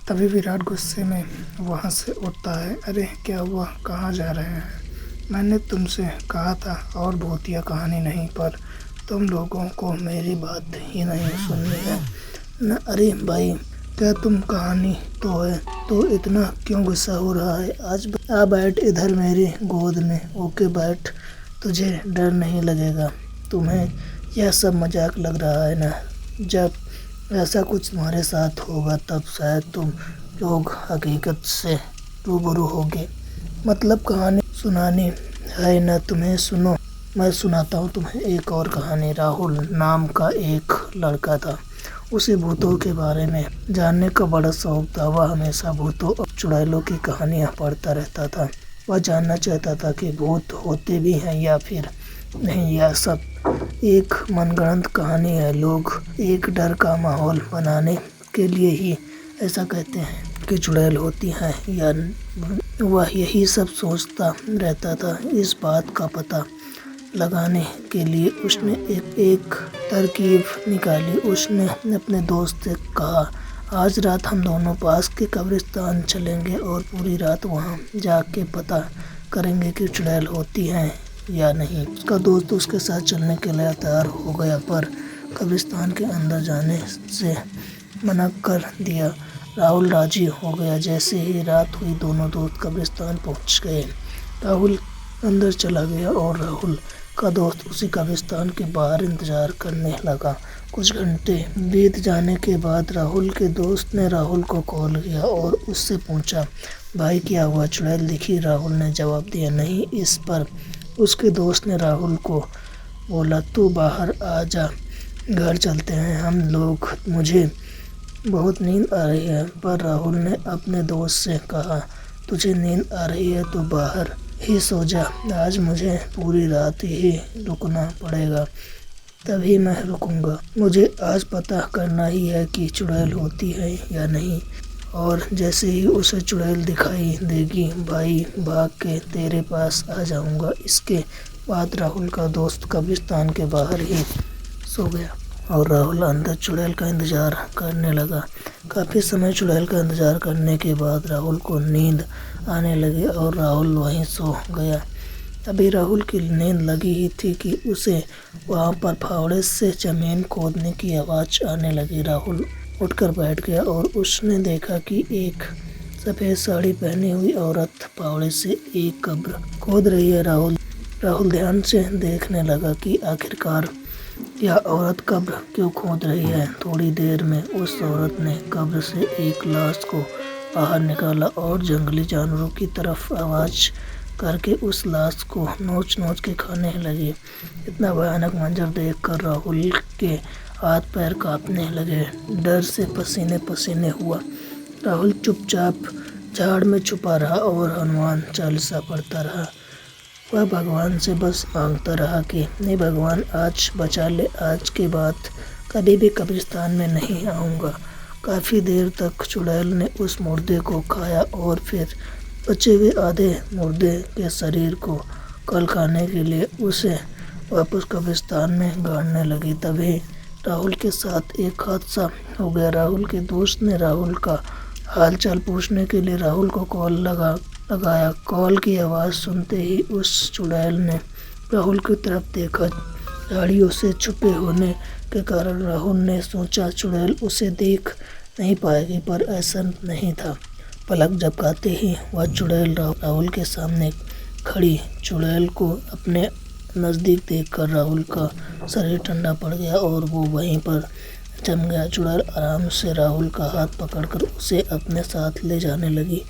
तभी विराट गुस्से में वहाँ से उठता है। अरे क्या हुआ, कहाँ जा रहे हैं? मैंने तुमसे कहा था और भूतिया कहानी नहीं, पर तुम लोगों को मेरी बात ही नहीं सुननी है न। अरे भाई, क्या तुम कहानी तो है तो इतना क्यों गुस्सा हो रहा है? आज आ बैठ इधर मेरी गोद में। ओके बैठ, तुझे डर नहीं लगेगा? तुम्हें यह सब मजाक लग रहा है ना? जब ऐसा कुछ तुम्हारे साथ होगा तब शायद तुम लोग हकीकत से रूबरू होगे। मतलब कहानी सुनानी है ना तुम्हें? सुनो, मैं सुनाता हूँ तुम्हें एक और कहानी। राहुल नाम का एक लड़का था। उसे भूतों के बारे में जानने का बड़ा शौक था। वह हमेशा भूतों और चुड़ैलों की कहानियाँ पढ़ता रहता था। वह जानना चाहता था कि भूत होते भी हैं या फिर नहीं। यह सब एक मनगढ़ंत कहानी है। लोग एक डर का माहौल बनाने के लिए ही ऐसा कहते हैं कि चुड़ैल होती हैं या वह यही सब सोचता रहता था। इस बात का पता लगाने के लिए उसने एक तरकीब निकाली। उसने अपने दोस्त से कहा, आज रात हम दोनों पास के कब्रिस्तान चलेंगे और पूरी रात वहाँ जाके पता करेंगे कि चुड़ैल होती हैं या नहीं। उसका दोस्त उसके साथ चलने के लिए तैयार हो गया, पर कब्रिस्तान के अंदर जाने से मना कर दिया। राहुल राजी हो गया। जैसे ही रात हुई दोनों दोस्त कब्रिस्तान पहुंच गए। राहुल अंदर चला गया और राहुल का दोस्त उसी कब्रिस्तान के बाहर इंतजार करने लगा। कुछ घंटे बीत जाने के बाद राहुल के दोस्त ने राहुल को कॉल किया और उससे पूछा, भाई क्या हुआ, चुड़ैल दिखी? राहुल ने जवाब दिया, नहीं। इस पर उसके दोस्त ने राहुल को बोला, तू बाहर आ जा, घर चलते हैं हम लोग, मुझे बहुत नींद आ रही है। पर राहुल ने अपने दोस्त से कहा, तुझे नींद आ रही है तो बाहर ही सो जा, आज मुझे पूरी रात ही रुकना पड़ेगा। तभी मैं रुकूंगा। मुझे आज पता करना ही है कि चुड़ैल होती है या नहीं, और जैसे ही उसे चुड़ैल दिखाई देगी भाई भाग के तेरे पास आ जाऊंगा। इसके बाद राहुल का दोस्त कब्रिस्तान के बाहर ही सो गया और राहुल अंदर चुड़ैल का इंतजार करने लगा। काफ़ी समय चुड़ैल का इंतजार करने के बाद राहुल को नींद आने लगी और राहुल वहीं सो गया। अभी राहुल की नींद लगी ही थी कि उसे वहाँ पर फावड़े से जमीन खोदने की आवाज़ आने लगी। राहुल उठकर बैठ गया और उसने देखा कि एक सफ़ेद साड़ी पहनी हुई औरत फावड़े से एक कब्र खोद रही है। राहुल ध्यान से देखने लगा कि आखिरकार यह औरत कब्र क्यों खोद रही है। थोड़ी देर में उस औरत ने कब्र से एक लाश को बाहर निकाला और जंगली जानवरों की तरफ आवाज़ करके उस लाश को नोच नोच के खाने लगी। इतना भयानक मंजर देखकर राहुल के हाथ पैर कांपने लगे। डर से पसीने पसीने हुआ। राहुल चुपचाप झाड़ में छुपा रहा और हनुमान चालीसा पढ़ता रहा। वह भगवान से बस मांगता रहा कि नहीं भगवान, आज बचा ले, आज के बाद कभी भी कब्रिस्तान में नहीं आऊँगा। काफ़ी देर तक चुड़ैल ने उस मुर्दे को खाया और फिर बचे हुए आधे मुर्दे के शरीर को कल खाने के लिए उसे वापस कब्रिस्तान में गाड़ने लगी। तभी राहुल के साथ एक हादसा हो गया। राहुल के दोस्त ने राहुल का हालचाल पूछने के लिए राहुल को कॉल लगाया। कॉल की आवाज़ सुनते ही उस चुड़ैल ने राहुल की तरफ देखा। झाड़ियों से छुपे होने के कारण राहुल ने सोचा चुड़ैल उसे देख नहीं पाएगी, पर ऐसा नहीं था। पलक झपकाते ही वह चुड़ैल राहुल के सामने खड़ी। चुड़ैल को अपने नज़दीक देखकर राहुल का शरीर ठंडा पड़ गया और वो वहीं पर जम गया। चुड़ैल आराम से राहुल का हाथ पकड़कर उसे अपने साथ ले जाने लगी।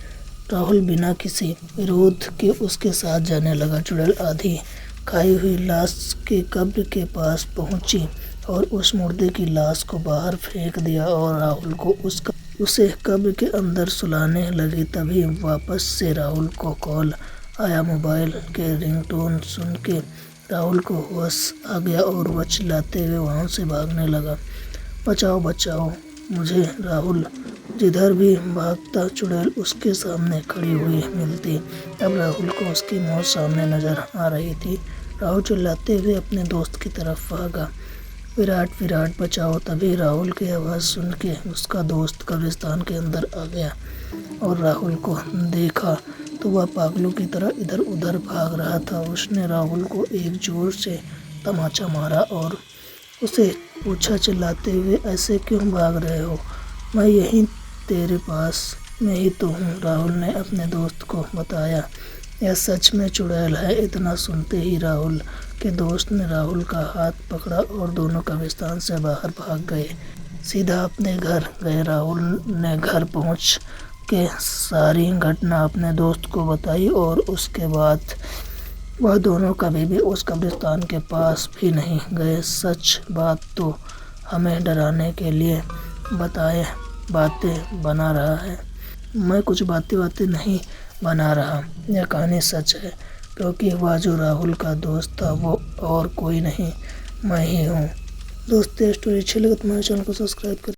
राहुल बिना किसी विरोध के उसके साथ जाने लगा। चुड़ैल आधी खाई हुई लाश के कब्र के पास पहुंची और उस मुर्दे की लाश को बाहर फेंक दिया और राहुल को उसे कब्र के अंदर सुलाने लगी। तभी वापस से राहुल को कॉल आया। मोबाइल के रिंगटोन सुन के राहुल को होश आ गया और वह चिल्लाते हुए वहाँ से भागने लगा, बचाओ बचाओ मुझे। राहुल जिधर भी भागता चुड़ैल उसके सामने खड़ी हुई मिलती। अब राहुल को उसकी मौत सामने नजर आ रही थी। राहुल चिल्लाते हुए अपने दोस्त की तरफ भागा। विराट विराट बचाओ। तभी राहुल की आवाज़ सुन के उसका दोस्त कब्रिस्तान के अंदर आ गया और राहुल को देखा तो वह पागलों की तरह इधर उधर भाग रहा था। उसने राहुल को एक जोर से तमाचा मारा और उसे पूछा चिल्लाते हुए, ऐसे क्यों भाग रहे हो? मैं यहीं तेरे पास में ही तो हूँ। राहुल ने अपने दोस्त को बताया, यह सच में चुड़ैल है। इतना सुनते ही राहुल के दोस्त ने राहुल का हाथ पकड़ा और दोनों कब्रिस्तान से बाहर भाग गए, सीधा अपने घर गए। राहुल ने घर पहुंच के सारी घटना अपने दोस्त को बताई और उसके बाद वह दोनों कभी भी उस कब्रिस्तान के पास भी नहीं गए। सच बात तो हमें डराने के लिए बताए बातें बना रहा है। मैं कुछ बातें नहीं बना रहा, यह कहानी सच है, क्योंकि वह जो राहुल का दोस्त था वो और कोई नहीं, मैं ही हूँ। दोस्तों, स्टोरी अच्छी लगे तो मेरे चैनल को सब्सक्राइब करें।